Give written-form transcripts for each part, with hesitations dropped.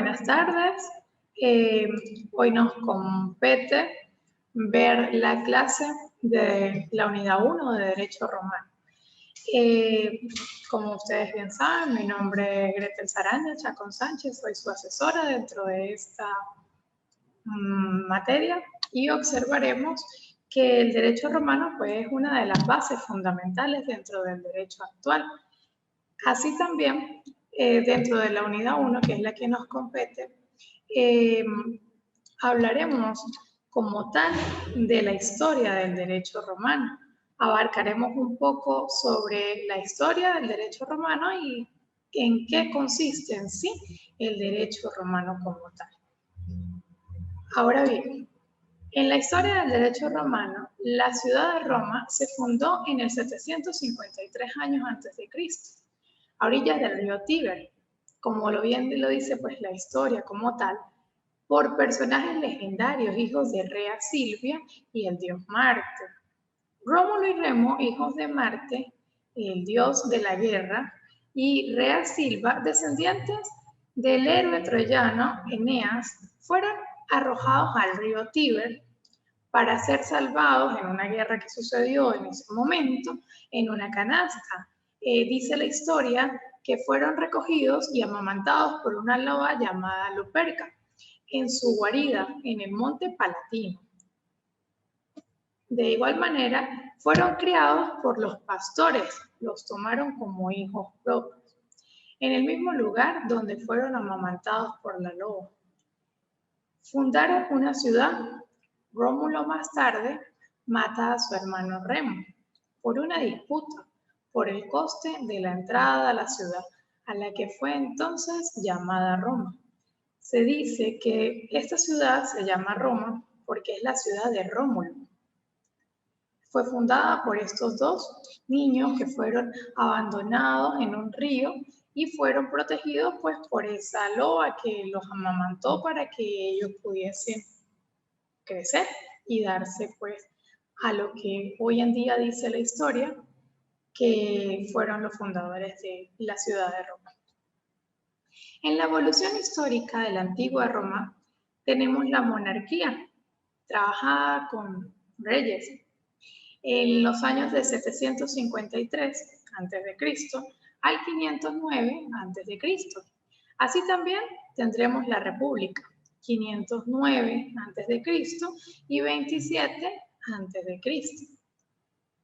Buenas tardes. Hoy nos compete ver la clase de la unidad 1 de Derecho Romano. Como ustedes bien saben, mi nombre es Gretel Saranda Chacón Sánchez, soy su asesora dentro de esta materia y observaremos que el derecho romano pues, es una de las bases fundamentales dentro del derecho actual. Así también, dentro de la unidad 1, que es la que nos compete, hablaremos como tal de la historia del derecho romano. Abarcaremos un poco sobre la historia del derecho romano y en qué consiste en sí el derecho romano como tal. Ahora bien, en la historia del derecho romano, la ciudad de Roma se fundó en el 753 años antes de Cristo, a orillas del río Tíber, como bien lo dice pues la historia como tal, por personajes legendarios, hijos de Rea Silvia y el dios Marte. Rómulo y Remo, hijos de Marte, el dios de la guerra, y Rea Silva, descendientes del héroe troyano Eneas, fueron arrojados al río Tíber para ser salvados en una guerra que sucedió en ese momento en una canasta. Dice la historia que fueron recogidos y amamantados por una loba llamada Luperca en su guarida en el monte Palatino. De igual manera, fueron criados por los pastores, los tomaron como hijos propios, en el mismo lugar donde fueron amamantados por la loba. Fundaron una ciudad. Rómulo más tarde mata a su hermano Remo por una disputa por el coste de la entrada a la ciudad, a la que fue entonces llamada Roma. Se dice que esta ciudad se llama Roma porque es la ciudad de Rómulo. Fue fundada por estos dos niños que fueron abandonados en un río y fueron protegidos pues por esa loba que los amamantó para que ellos pudiesen crecer y darse pues a lo que hoy en día dice la historia que fueron los fundadores de la ciudad de Roma. En la evolución histórica de la antigua Roma tenemos la monarquía, trabajada con reyes. En los años de 753 a.C. al 509 a.C. Así también tendremos la república, 509 a.C. y 27 a.C.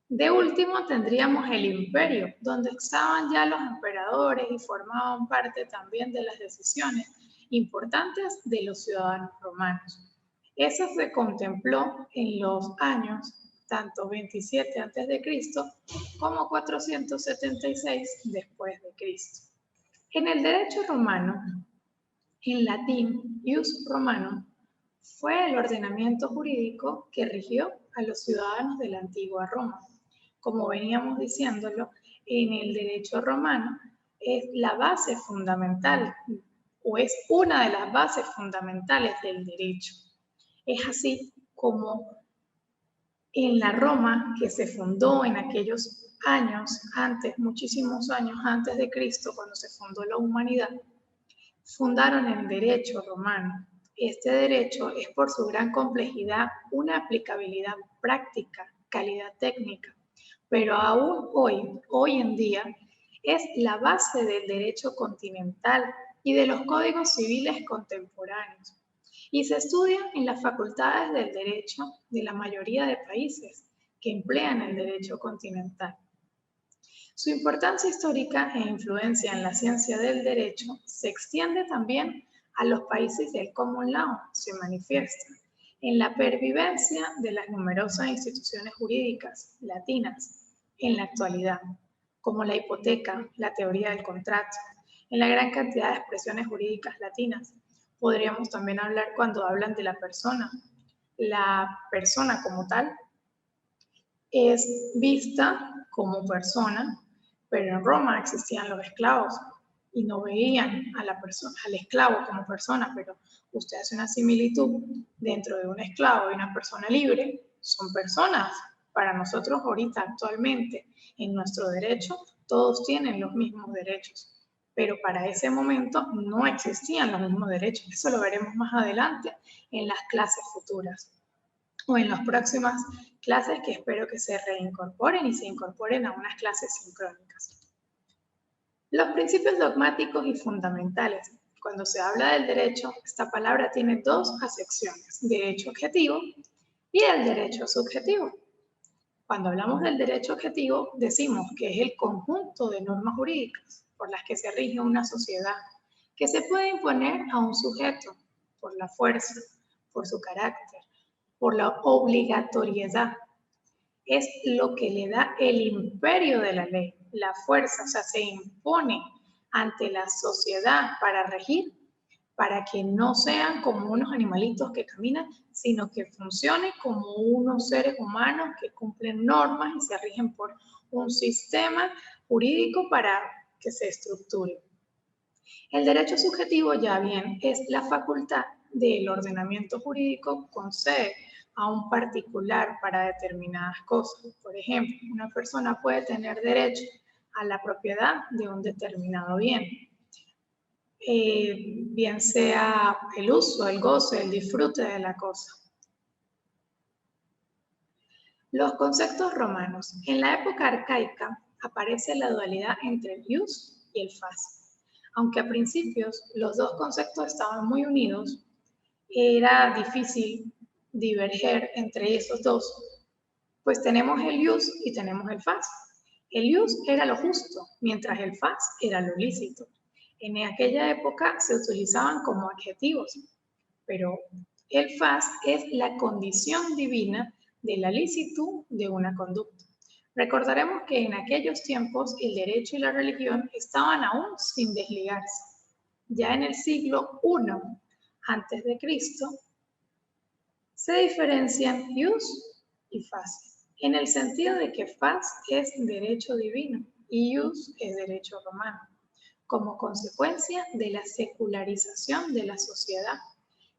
De último tendríamos el imperio, donde estaban ya los emperadores y formaban parte también de las decisiones importantes de los ciudadanos romanos. Eso se contempló en los años tanto 27 a.C. como 476 después de Cristo. En el derecho romano, en latín, ius romanum, fue el ordenamiento jurídico que rigió a los ciudadanos de la antigua Roma. Como veníamos diciéndolo, en el derecho romano es la base fundamental o es una de las bases fundamentales del derecho. Es así como en la Roma que se fundó en aquellos años antes, muchísimos años antes de Cristo, cuando se fundó la humanidad, fundaron el derecho romano. Este derecho es por su gran complejidad una aplicabilidad práctica, calidad técnica, pero aún hoy en día es la base del derecho continental y de los códigos civiles contemporáneos y se estudia en las facultades del derecho de la mayoría de países que emplean el derecho continental. Su importancia histórica e influencia en la ciencia del derecho se extiende también a los países del Common Law, se manifiesta en la pervivencia de las numerosas instituciones jurídicas latinas en la actualidad, como la hipoteca, la teoría del contrato, en la gran cantidad de expresiones jurídicas latinas. Podríamos también hablar cuando hablan de la persona. La persona como tal es vista como persona, pero en Roma existían los esclavos y no veían a la persona, al esclavo como persona, pero usted hace una similitud dentro de un esclavo y una persona libre, son personas. Para nosotros ahorita actualmente en nuestro derecho todos tienen los mismos derechos. pero para ese momento no existían los mismos derechos. Eso lo veremos más adelante en las clases futuras o en las próximas clases que espero que se reincorporen y se incorporen a unas clases sincrónicas. Los principios dogmáticos y fundamentales. Cuando se habla del derecho, esta palabra tiene dos acepciones, derecho objetivo y el derecho subjetivo. Cuando hablamos del derecho objetivo, decimos que es el conjunto de normas jurídicas por las que se rige una sociedad, que se puede imponer a un sujeto por la fuerza, por su carácter, por la obligatoriedad. Es lo que le da el imperio de la ley, la fuerza, o sea, se impone ante la sociedad para regir, para que no sean como unos animalitos que caminan, sino que funcionen como unos seres humanos que cumplen normas y se rigen por un sistema jurídico para que se estructure. El derecho subjetivo, ya bien, es la facultad del ordenamiento jurídico concede a un particular para determinadas cosas. Por ejemplo, una persona puede tener derecho a la propiedad de un determinado bien. Bien sea el uso, el goce, el disfrute de la cosa. Los conceptos romanos. En la época arcaica aparece la dualidad entre el ius y el fas. Aunque a principios los dos conceptos estaban muy unidos, era difícil diverger entre esos dos, pues tenemos el ius y tenemos el fas. El ius era lo justo, mientras el fas era lo lícito. En aquella época se utilizaban como adjetivos, pero el fas es la condición divina de la licitud de una conducta. Recordaremos que en aquellos tiempos el derecho y la religión estaban aún sin desligarse. Ya en el siglo I antes de Cristo se diferencian ius y fas, en el sentido de que fas es derecho divino y ius es derecho romano, como consecuencia de la secularización de la sociedad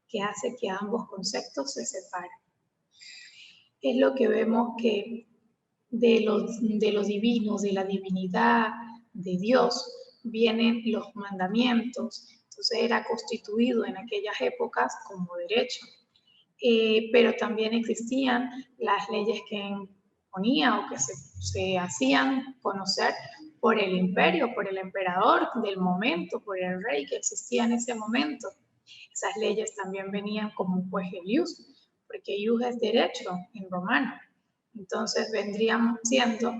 que hace que ambos conceptos se separen. Es lo que vemos que de lo divino, de la divinidad, de Dios, vienen los mandamientos. Entonces era constituido en aquellas épocas como derecho. Pero también existían las leyes que imponía o que se hacían conocer por el imperio, por el emperador del momento, por el rey que existía en ese momento. Esas leyes también venían como pues el ius, porque ius es derecho en romano. Entonces vendríamos siendo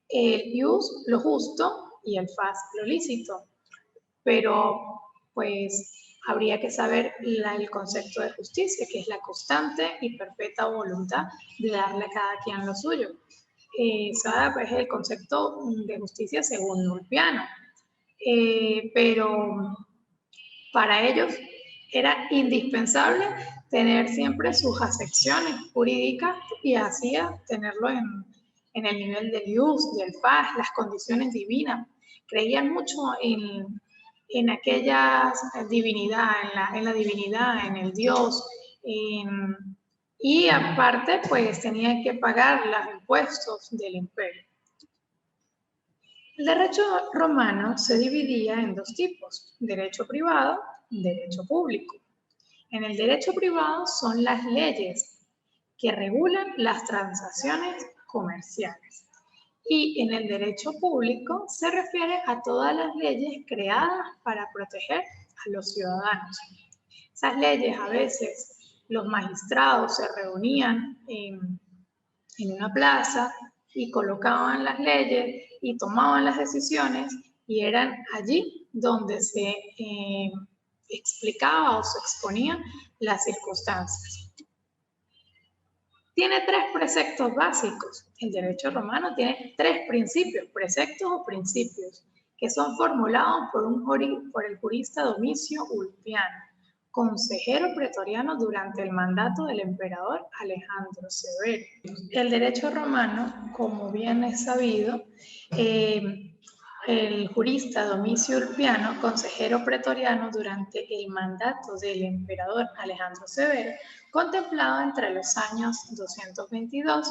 el ius lo justo y el fas lo lícito. Pero pues habría que saber el concepto de justicia, que es la constante y perpetua voluntad de darle a cada quien lo suyo. ¿Sabe? Pues el concepto de justicia según Ulpiano. Pero para ellos era indispensable tener siempre sus acepciones jurídicas y hacía tenerlo en el nivel del ius, del fas, las condiciones divinas. Creían mucho en aquella divinidad, en la divinidad, en el Dios, y aparte pues tenían que pagar los impuestos del imperio. El derecho romano se dividía en dos tipos, derecho privado y derecho público. En el derecho privado son las leyes que regulan las transacciones comerciales. Y en el derecho público se refiere a todas las leyes creadas para proteger a los ciudadanos. Esas leyes a veces los magistrados se reunían en una plaza y colocaban las leyes y tomaban las decisiones y eran allí donde se explicaba o se exponían las circunstancias. Tiene tres preceptos básicos. El derecho romano tiene tres principios, preceptos o principios, que son formulados por el jurista Domicio Ulpiano, consejero pretoriano durante el mandato del emperador Alejandro Severo. El derecho romano, como bien es sabido, el jurista Domicio Ulpiano, consejero pretoriano durante el mandato del emperador Alejandro Severo, contemplado entre los años 222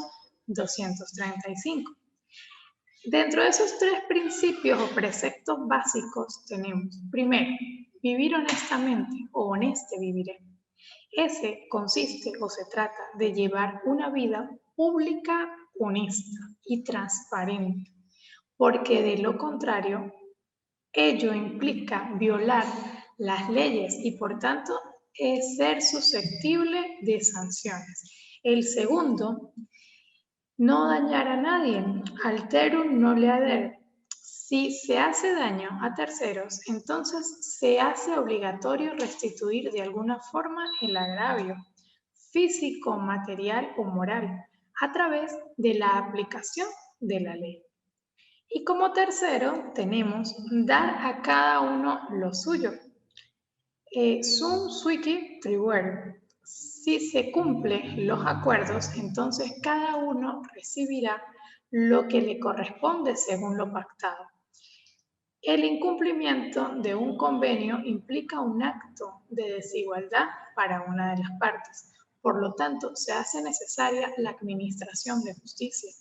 y 235. Dentro de esos tres principios o preceptos básicos tenemos, primero, vivir honestamente o honeste viviré. Ese consiste o se trata de llevar una vida pública, honesta y transparente, porque de lo contrario, ello implica violar las leyes y por tanto es ser susceptible de sanciones. El segundo, no dañar a nadie, alterum non leader. Si se hace daño a terceros, entonces se hace obligatorio restituir de alguna forma el agravio físico, material o moral a través de la aplicación de la ley. Y como tercero tenemos dar a cada uno lo suyo. Sum suici tribuere. Si se cumplen los acuerdos, entonces cada uno recibirá lo que le corresponde según lo pactado. El incumplimiento de un convenio implica un acto de desigualdad para una de las partes. Por lo tanto, se hace necesaria la administración de justicia.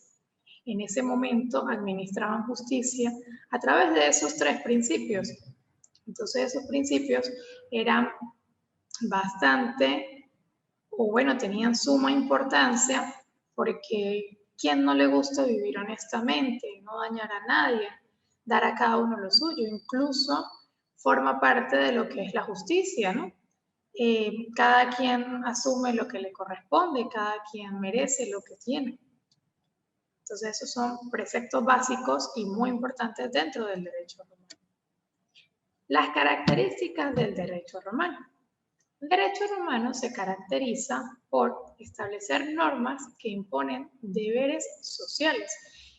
En ese momento administraban justicia a través de esos tres principios. Entonces, esos principios eran bastante, o bueno, tenían suma importancia, porque ¿quién no le gusta vivir honestamente, no dañar a nadie, dar a cada uno lo suyo? Incluso forma parte de lo que es la justicia, ¿no? Cada quien asume lo que le corresponde, cada quien merece lo que tiene. Entonces, esos son preceptos básicos y muy importantes dentro del derecho romano. Las características del derecho romano. El derecho romano se caracteriza por establecer normas que imponen deberes sociales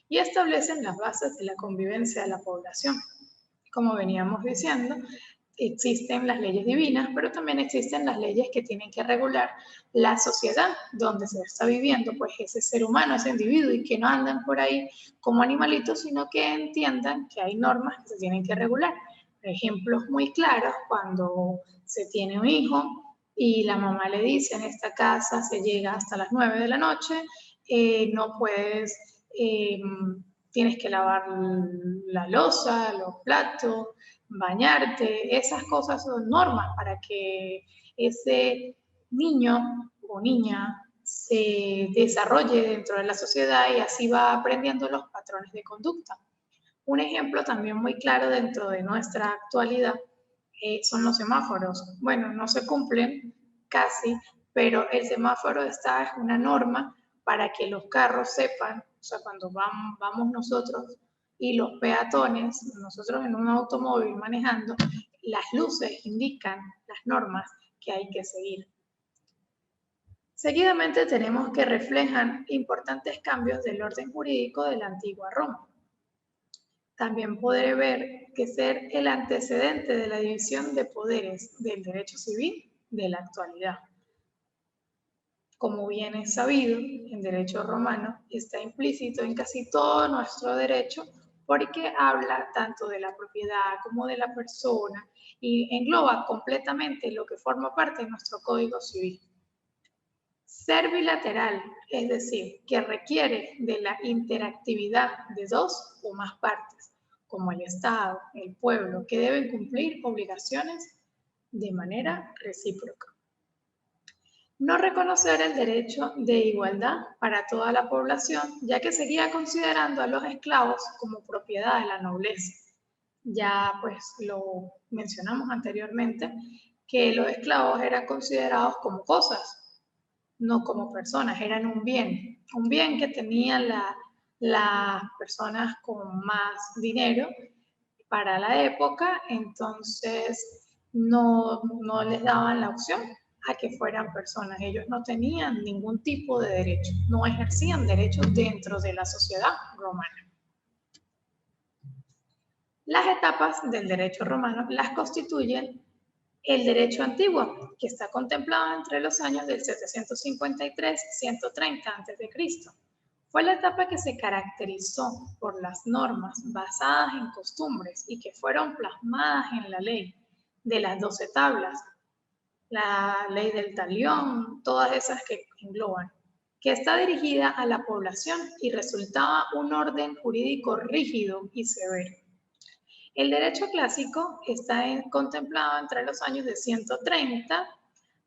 y establecen las bases de la convivencia de la población. Como veníamos diciendo, existen las leyes divinas, pero también existen las leyes que tienen que regular la sociedad donde se está viviendo, pues ese ser humano, ese individuo, y que no andan por ahí como animalitos, sino que entiendan que hay normas que se tienen que regular. Ejemplos muy claros, cuando se tiene un hijo y la mamá le dice: en esta casa se llega hasta las 9 de la noche, no puedes, tienes que lavar la loza, los platos, bañarte, esas cosas son normas para que ese niño o niña se desarrolle dentro de la sociedad y así va aprendiendo los patrones de conducta. Un ejemplo también muy claro dentro de nuestra actualidad son los semáforos. Bueno, no se cumplen casi, pero el semáforo está, es una norma para que los carros sepan, o sea, cuando vamos nosotros y los peatones, nosotros en un automóvil manejando, las luces indican las normas que hay que seguir. Seguidamente tenemos que reflejan importantes cambios del orden jurídico de la antigua Roma. También podré ver que ser el antecedente de la división de poderes del derecho civil de la actualidad. Como bien es sabido, el derecho romano está implícito en casi todo nuestro derecho porque habla tanto de la propiedad como de la persona y engloba completamente lo que forma parte de nuestro Código Civil. Ser bilateral, es decir, que requiere de la interactividad de dos o más partes, como el Estado, el pueblo, que deben cumplir obligaciones de manera recíproca. No reconocer el derecho de igualdad para toda la población, ya que seguía considerando a los esclavos como propiedad de la nobleza. Ya pues lo mencionamos anteriormente, que los esclavos eran considerados como cosas, no como personas, eran un bien que tenían las personas con más dinero para la época, entonces no les daban la opción a que fueran personas. Ellos no tenían ningún tipo de derecho, no ejercían derechos dentro de la sociedad romana. Las etapas del derecho romano las constituyen el derecho antiguo, que está contemplado entre los años del 753 y 130 a.C. Fue la etapa que se caracterizó por las normas basadas en costumbres y que fueron plasmadas en la ley de las 12 tablas, la ley del talión, todas esas que engloban. que está dirigida a la población y resultaba un orden jurídico rígido y severo. El derecho clásico está contemplado entre los años de 130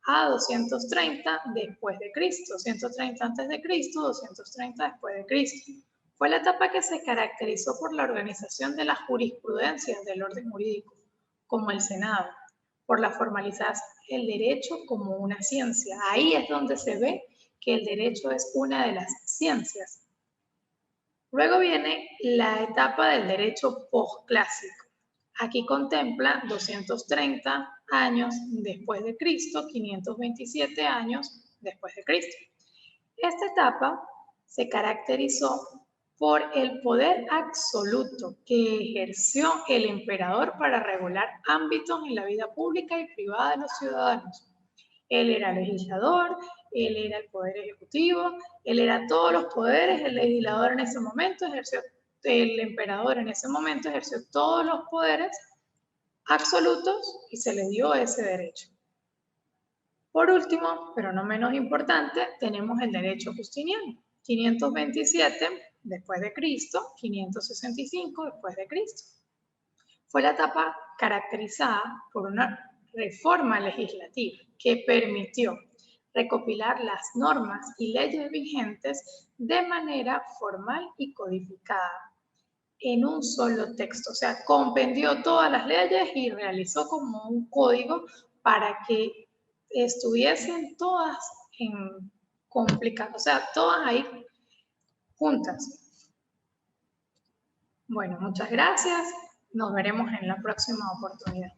a 230 después de Cristo, 130 antes de Cristo, 230 después de Cristo. Fue la etapa que se caracterizó por la organización de las jurisprudencias del orden jurídico, como el Senado, por la formalización del derecho como una ciencia. Ahí es donde se ve que el derecho es una de las ciencias. Luego viene la etapa del derecho posclásico. Aquí contempla 230 años después de Cristo, 527 años después de Cristo. Esta etapa se caracterizó por el poder absoluto que ejerció el emperador para regular ámbitos en la vida pública y privada de los ciudadanos. Él era legislador, él era el poder ejecutivo, él era todos los poderes, el legislador en ese momento ejerció, el emperador en ese momento ejerció todos los poderes absolutos y se le dio ese derecho. Por último, pero no menos importante, tenemos el derecho justiniano, 527 después de Cristo, 565 después de Cristo. Fue la etapa caracterizada por una reforma legislativa que permitió recopilar las normas y leyes vigentes de manera formal y codificada en un solo texto. O sea, compendió todas las leyes y realizó como un código para que estuviesen todas complicadas, o sea, todas ahí juntas. Bueno, muchas gracias. Nos veremos en la próxima oportunidad.